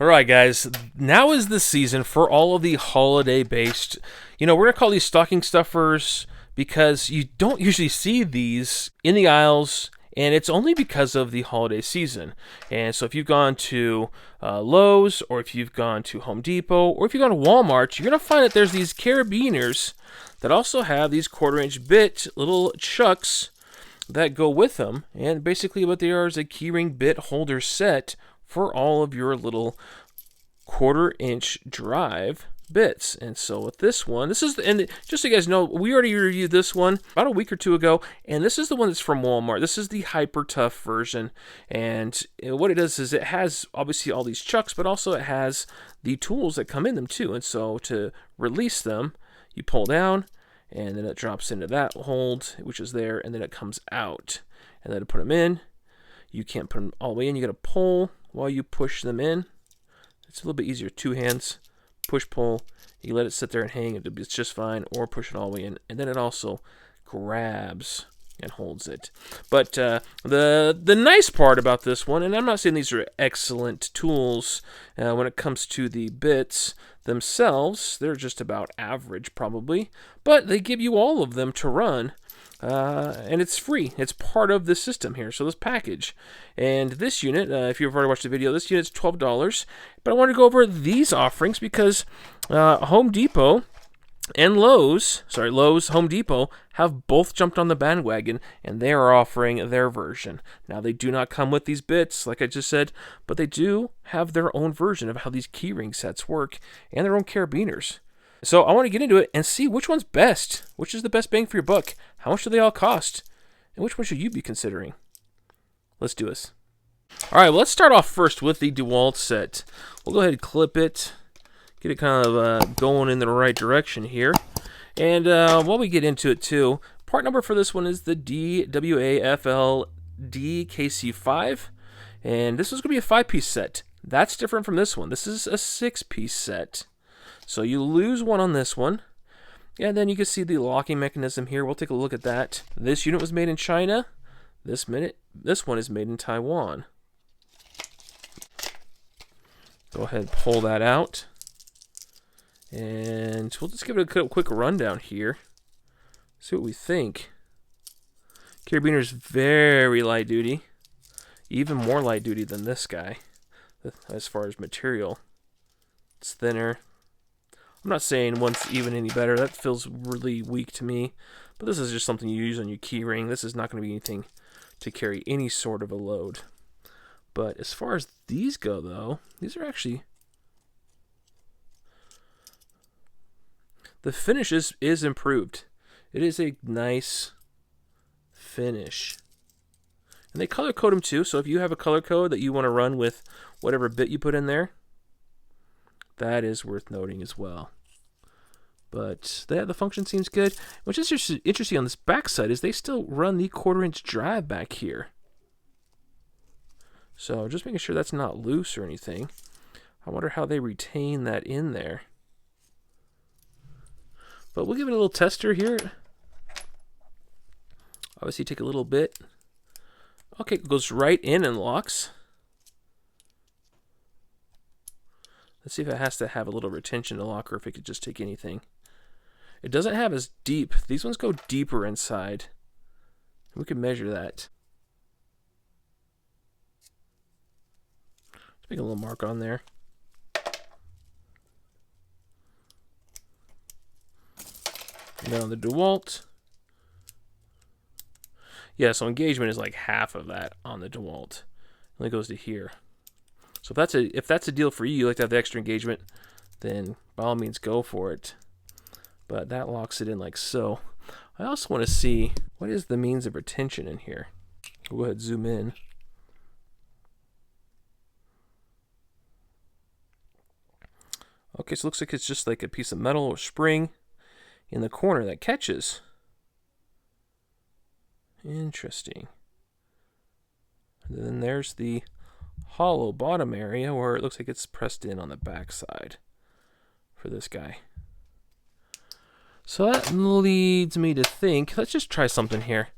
All right, guys, now is the season for all of the holiday-based, we're going to call these stocking stuffers because you don't usually see these in the aisles, and it's only because of the holiday season. And so if you've gone to Lowe's, or if you've gone to Home Depot, or if you've gone to Walmart, you're going to find that there's these carabiners that also have these quarter-inch bit little chucks that go with them. And basically what they are is a keyring bit holder set for all of your little quarter-inch drive bits. And so with this one, and just so you guys know, we already reviewed this one about a week or two ago, and this is the one that's from Walmart. This is the HyperTough version, and what it does is it has obviously all these chucks, but also it has the tools that come in them too. And so to release them, you pull down, and then it drops into that hold, which is there, and then it comes out. And then to put them in, you can't put them all the way in. You got to pull while you push them in. It's a little bit easier. Two hands, push, pull. You let it sit there and hang. It's just fine. Or push it all the way in. And then it also grabs and holds it. But the nice part about this one, and I'm not saying these are excellent tools when it comes to the bits themselves. They're just about average probably. But they give you all of them to run. And it's free. It's part of the system here, so this package. And this unit, if you've already watched the video, this unit's $12. But I want to go over these offerings because Home Depot and Lowe's, Home Depot, have both jumped on the bandwagon, and they are offering their version. Now, they do not come with these bits, like I just said, but they do have their own version of how these keyring sets work, and their own carabiners. So I want to get into it and see which one's best. Which is the best bang for your buck? How much do they all cost? And which one should you be considering? Let's do this. All right, well, let's start off first with the Dewalt set. We'll go ahead and clip it. Get it kind of going in the right direction here. And while we get into it too, part number for this one is the DWAFLDKC5. And this is going to be a 5-piece set. That's different from this one. This is a 6-piece set. So you lose one on this one, and then you can see the locking mechanism here. We'll take a look at that. This unit was made in China. This one is made in Taiwan. Go ahead and pull that out, and we'll just give it a quick rundown here. See what we think. Carabiner is very light duty, even more light duty than this guy as far as material. It's thinner. I'm not saying one's even any better. That feels really weak to me. But this is just something you use on your keyring. This is not going to be anything to carry any sort of a load. But as far as these go, though, these are actually... The finish is improved. It is a nice finish. And they color code them too. So if you have a color code that you want to run with whatever bit you put in there, that is worth noting as well. But the function seems good. What's just interesting on this back side is they still run the quarter-inch drive back here. So just making sure that's not loose or anything. I wonder how they retain that in there. But we'll give it a little tester here. Obviously take a little bit. Okay, it goes right in and locks. Let's see if it has to have a little retention to lock or if it could just take anything. It doesn't have as deep. These ones go deeper inside. We can measure that. Let's make a little mark on there. And then on the Dewalt. Yeah, so engagement is like half of that on the Dewalt. It only goes to here. So if that's a deal for you, you like to have the extra engagement, then by all means go for it. But that locks it in like so. I also want to see what is the means of retention in here. Go ahead, zoom in. Okay, so it looks like it's just like a piece of metal or spring in the corner that catches. Interesting. And then there's the hollow bottom area where it looks like it's pressed in on the back side for this guy. So that leads me to think, let's just try something here.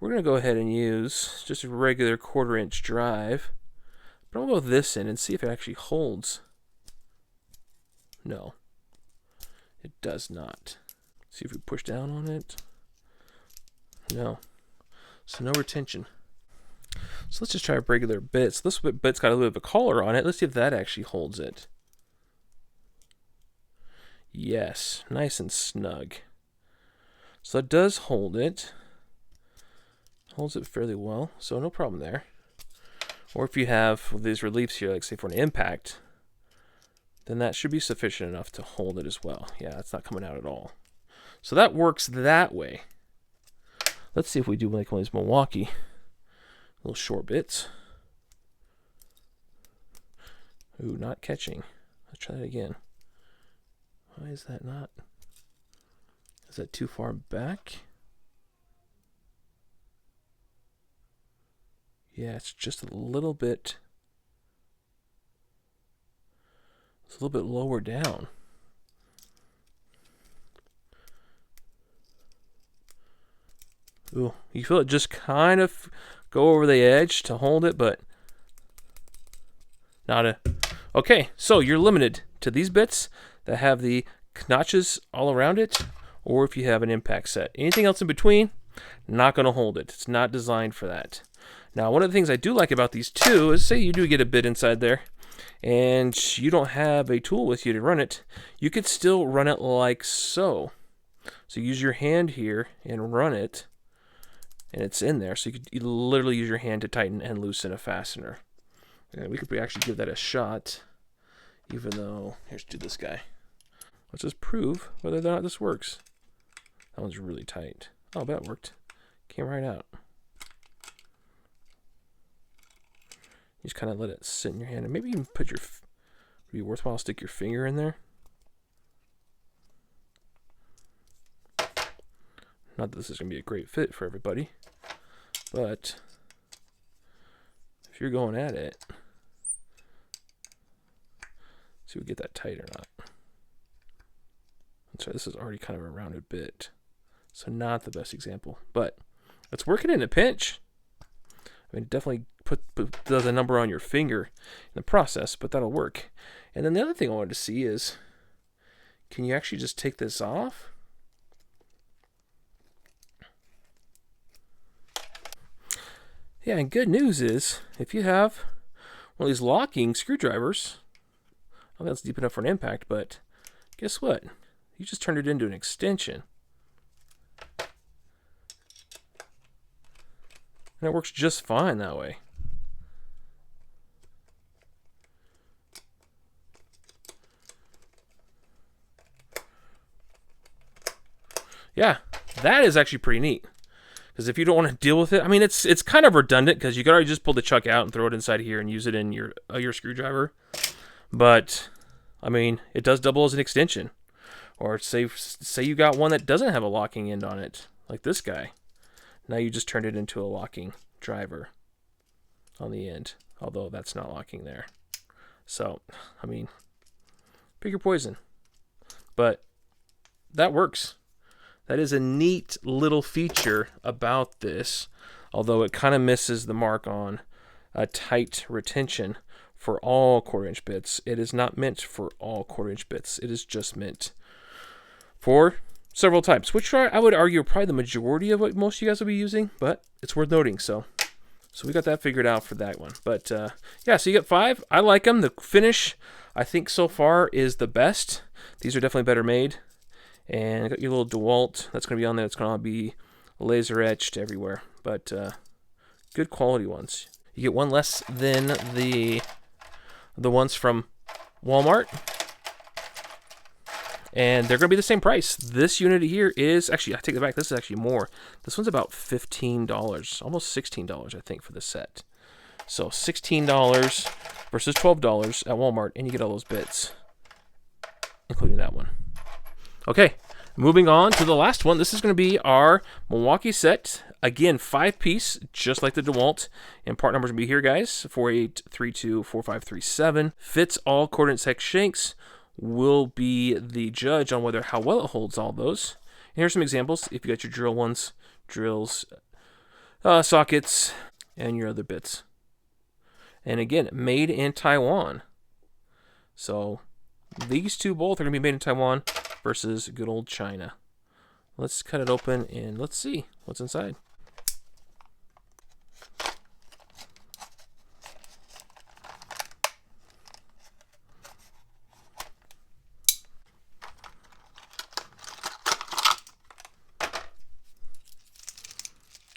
We're going to go ahead and use just a regular quarter-inch drive, But I'll go with this in and see if it actually holds. No, it does not. See if we push down on it. No. So no retention. So let's just try regular bits. This bit's got a little bit of a collar on it. Let's see if that actually holds it. Yes, nice and snug. So that does hold it. Holds it fairly well, so no problem there. Or if you have these reliefs here, like say for an impact, then that should be sufficient enough to hold it as well. Yeah, it's not coming out at all. So that works that way. Let's see if we do like one of these Milwaukee little short bits. Ooh, not catching. Let's try that again. Why is that not? Is that too far back? Yeah, it's just a little bit. It's a little bit lower down. Ooh, you feel it just kind of go over the edge to hold it, but not a... Okay, so you're limited to these bits that have the notches all around it, or if you have an impact set. Anything else in between, not going to hold it. It's not designed for that. Now, one of the things I do like about these two is, say you do get a bit inside there, and you don't have a tool with you to run it, you could still run it like so. So use your hand here and run it, and it's in there. So you could literally use your hand to tighten and loosen a fastener. And we could actually give that a shot, even though, here's do this guy. Let's just prove whether or not this works. That one's really tight. Oh, that worked. Came right out. You just kind of let it sit in your hand, and maybe even put your, would be worthwhile, stick your finger in there. Not that this is going to be a great fit for everybody, but if you're going at it, see if we get that tight or not. I'm sorry, this is already kind of a rounded bit, so not the best example, but it's working in a pinch. I mean, definitely does a number on your finger in the process, but that'll work. And then the other thing I wanted to see is, can you actually just take this off? Yeah, and good news is, if you have one of these locking screwdrivers, I don't think that's deep enough for an impact, but guess what? You just turned it into an extension. And it works just fine that way. Yeah, that is actually pretty neat. Because if you don't want to deal with it, I mean, it's kind of redundant because you could already just pull the chuck out and throw it inside here and use it in your screwdriver. But I mean, it does double as an extension. Or say you got one that doesn't have a locking end on it, like this guy. Now you just turned it into a locking driver on the end, although that's not locking there. So, I mean, pick your poison. But that works. That is a neat little feature about this, although it kind of misses the mark on a tight retention for all 1/4-inch bits. It is not meant for all 1/4-inch bits. It is just meant for several types, which I would argue are probably the majority of what most of you guys will be using, but it's worth noting. So we got that figured out for that one. But yeah, so you get 5. I like them. The finish, I think so far, is the best. These are definitely better made. And I got your little Dewalt that's going to be on there. It's going to be laser etched everywhere, but good quality ones. You get one less than the ones from Walmart, and they're going to be the same price. This unit here is actually, I take it back. This is actually more. This one's about $15, almost $16, I think, for the set. So $16 versus $12 at Walmart, and you get all those bits, including that one. Okay, moving on to the last one. This is going to be our Milwaukee set. Again, 5-piece, just like the Dewalt. And part numbers will be here, guys. 48324537. Fits all 1/4-inch hex shanks. Will be the judge on whether how well it holds all those. And here's some examples. If you got your drill ones, drills, sockets, and your other bits. And again, made in Taiwan. So these two both are going to be made in Taiwan versus good old China. Let's cut it open and let's see what's inside.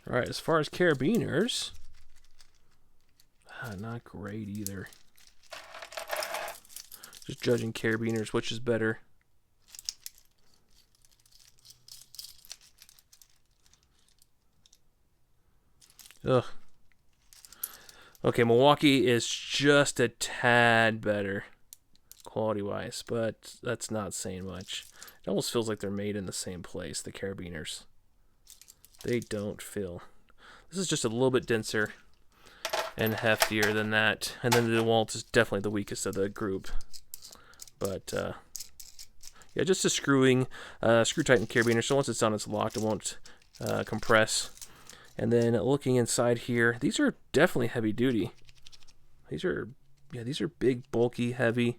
All right, as far as carabiners, not great either. Just judging carabiners, which is better. Ugh. Okay, Milwaukee is just a tad better quality-wise, but that's not saying much. It almost feels like they're made in the same place, the carabiners. They don't feel. This is just a little bit denser and heftier than that. And then the Dewalt is definitely the weakest of the group. But, yeah, just a screw-tighten carabiner. So once it's on, it's locked. It won't compress. And then looking inside here, these are definitely heavy-duty. These are big, bulky, heavy.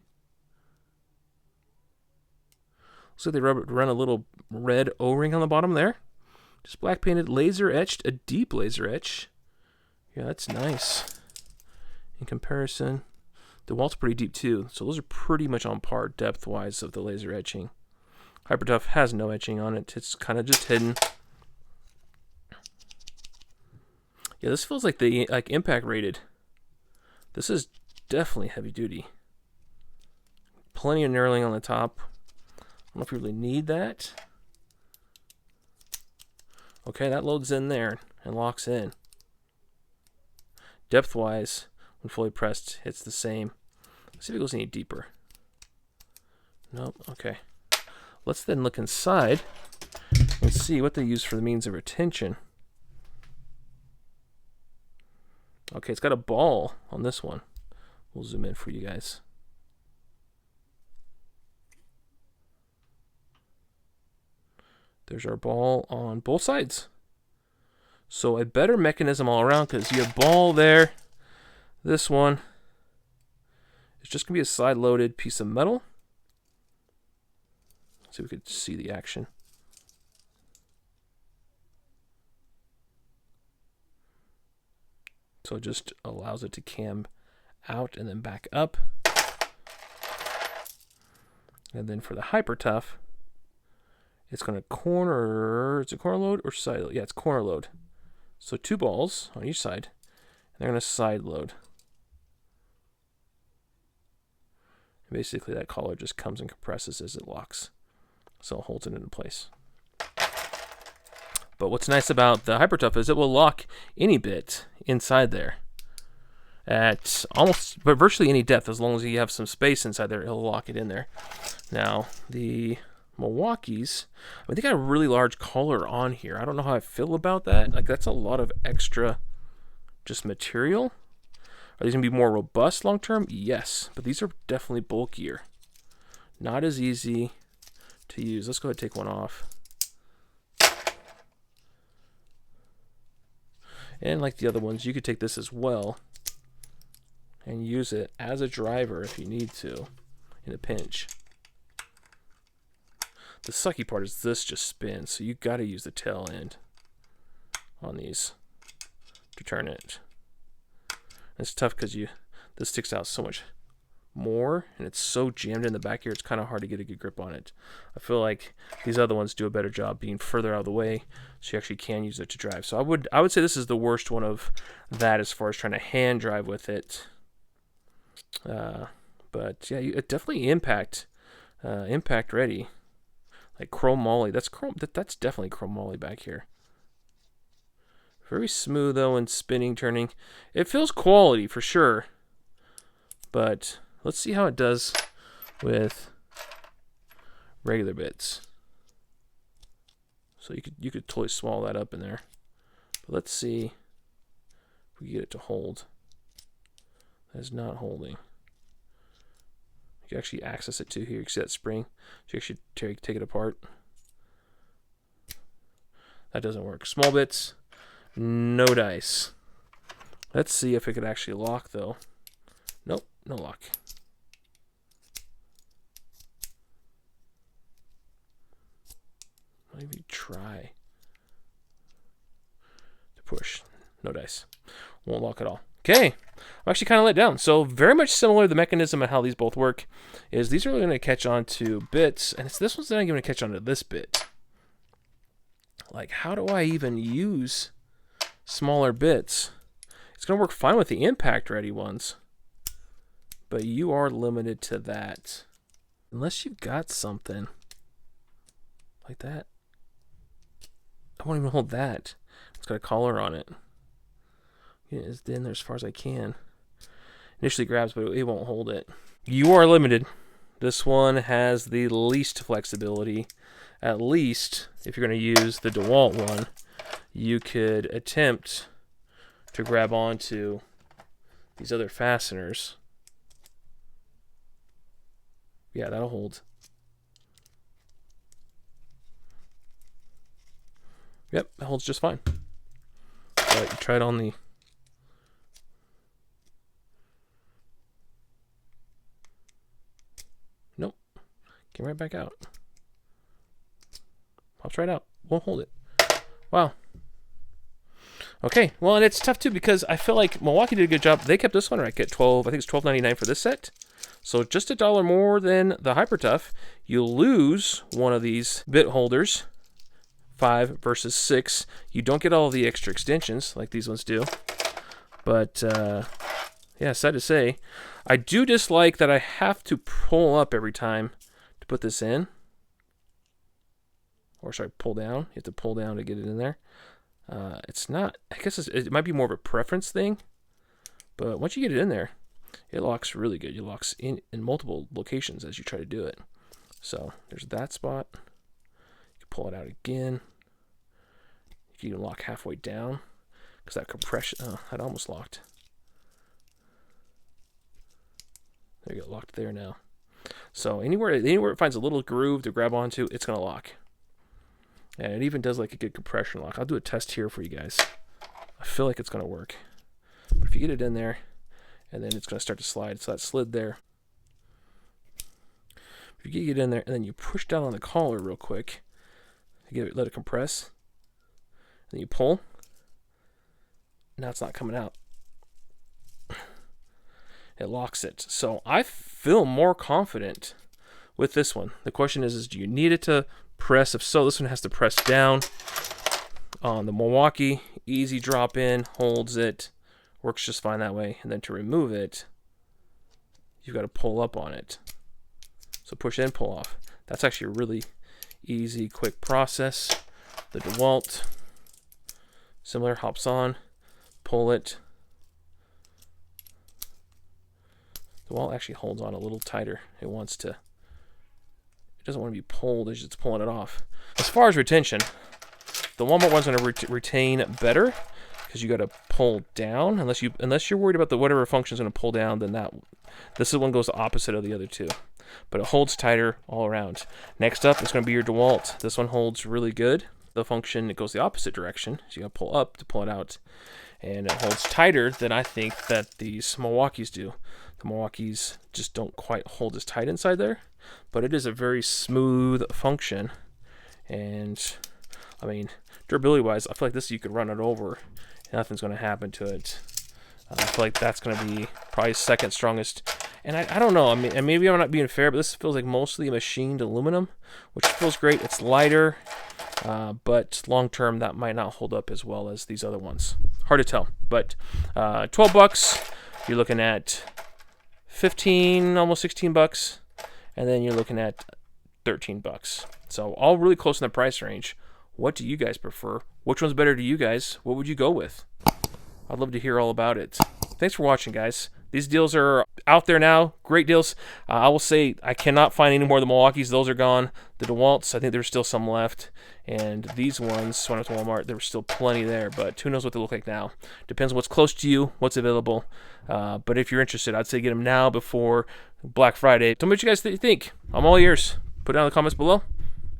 Looks like they run a little red O-ring on the bottom there. Just black painted, laser etched, a deep laser etch. Yeah, that's nice. In comparison, the Dewalt's pretty deep too, so those are pretty much on par depth-wise of the laser etching. HyperTough has no etching on it. It's kind of just hidden. Yeah, this feels like the impact rated. This is definitely heavy duty. Plenty of knurling on the top. I don't know if you really need that. Okay, that loads in there and locks in. Depth-wise, when fully pressed, it's the same. Let's see if it goes any deeper. Nope, okay. Let's then look inside and see what they use for the means of retention. Okay, it's got a ball on this one. We'll zoom in for you guys. There's our ball on both sides. So a better mechanism all around because you have ball there. This one is just going to be a side-loaded piece of metal. Let's see if we could see the action. So it just allows it to cam out and then back up. And then for the HyperTough, it's going to corner, is it corner load or side load? Yeah, it's corner load. So two balls on each side, and they're going to side load. And basically that collar just comes and compresses as it locks. So it holds it into place. But what's nice about the HyperTough is it will lock any bit inside there at almost, but virtually any depth. As long as you have some space inside there, it'll lock it in there. Now, the Milwaukee's, I mean, they got a really large collar on here. I don't know how I feel about that. Like, that's a lot of extra just material. Are these going to be more robust long term? Yes, but these are definitely bulkier. Not as easy to use. Let's go ahead and take one off. And like the other ones, you could take this as well and use it as a driver if you need to in a pinch. The sucky part is this just spins, so you got to use the tail end on these to turn it. It's tough because this sticks out so much more, and it's so jammed in the back here, it's kind of hard to get a good grip on it. I feel like these other ones do a better job being further out of the way, so you actually can use it to drive. So I would say this is the worst one of that as far as trying to hand drive with it. But yeah, it definitely impact ready. Like chromoly, that's definitely chromoly back here. Very smooth though, and spinning, turning. It feels quality for sure, but let's see how it does with regular bits. So you could totally swallow that up in there. But let's see if we can get it to hold. That is not holding. You can actually access it too here. You can see that spring. So you actually take it apart. That doesn't work. Small bits, no dice. Let's see if it could actually lock though. no lock. Maybe try to push. No dice. Won't lock at all. Okay. I'm actually kind of let down. So very much similar. The mechanism of how these both work is these are really going to catch on to bits, and it's this one's not going to catch on to this bit. Like, how do I even use smaller bits? It's going to work fine with the impact ready ones, but you are limited to that. Unless you've got something like that. I won't even hold that. It's got a collar on it. Yeah, it's in there as far as I can. Initially grabs, but it won't hold it. You are limited. This one has the least flexibility. At least, if you're going to use the Dewalt one, you could attempt to grab onto these other fasteners. Yeah, that'll hold. Yep, that holds just fine. All right, try it on the... Nope. Came right back out. Pops right out. Won't hold it. Wow. Okay, well, and it's tough too because I feel like Milwaukee did a good job. They kept this one right at 12. I think it's $12.99 for this set. So just $1 more than the HyperTough. You lose one of these bit holders. 5 versus 6. You don't get all of the extra extensions like these ones do. But, yeah, sad to say. I do dislike that I have to pull up every time to put this in. Or sorry, pull down. You have to pull down to get it in there. It's not, I guess it might be more of a preference thing. But once you get it in there, it locks really good. It locks in multiple locations as you try to do it. So there's that spot. Pull it out again. You can lock halfway down because that compression. Oh, that almost locked. There you go, locked there now. So anywhere it finds a little groove to grab onto, it's gonna lock. And it even does like a good compression lock. I'll do a test here for you guys. I feel like it's gonna work. But if you get it in there, and then it's gonna start to slide. So that slid there. If you get it in there, and then you push down on the collar real quick. Let it compress. Then you pull. Now it's not coming out. It locks it. So I feel more confident with this one. The question is do you need it to press? If so, this one has to press down. On the Milwaukee, easy drop in, holds it. Works just fine that way. And then to remove it, you've got to pull up on it. So push in, pull off. That's actually a really easy, quick process. The Dewalt, similar, hops on, pull it. The Dewalt actually holds on a little tighter. It doesn't want to be pulled as it's pulling it off. As far as retention, the Walmart one's going to retain better because you got to pull down. Unless you're worried about the whatever function's going to pull down, then this one goes the opposite of the other two. But it holds tighter all around. Next up is going to be your Dewalt. This one holds really good. The function, it goes the opposite direction. So you got to pull up to pull it out. And it holds tighter than I think that these Milwaukees do. The Milwaukees just don't quite hold as tight inside there. But it is a very smooth function. And, I mean, durability-wise, I feel like this you could run it over. Nothing's going to happen to it. I feel like that's going to be probably second strongest. And I don't know. I mean, and maybe I'm not being fair, but this feels like mostly machined aluminum, which feels great. It's lighter, but long term that might not hold up as well as these other ones. Hard to tell. But $12. You're looking at 15, almost 16 bucks, and then you're looking at 13 bucks. So all really close in the price range. What do you guys prefer? Which one's better to you guys? What would you go with? I'd love to hear all about it. Thanks for watching, guys. These deals are out there now. Great deals. I will say I cannot find any more of the Milwaukees. Those are gone. The Dewalts, I think there's still some left. And these ones, when I went to Walmart, there was still plenty there. But who knows what they look like now. Depends on what's close to you, what's available. But if you're interested, I'd say get them now before Black Friday. Tell me what you guys think. I'm all ears. Put it down in the comments below.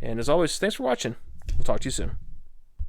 And as always, thanks for watching. We'll talk to you soon.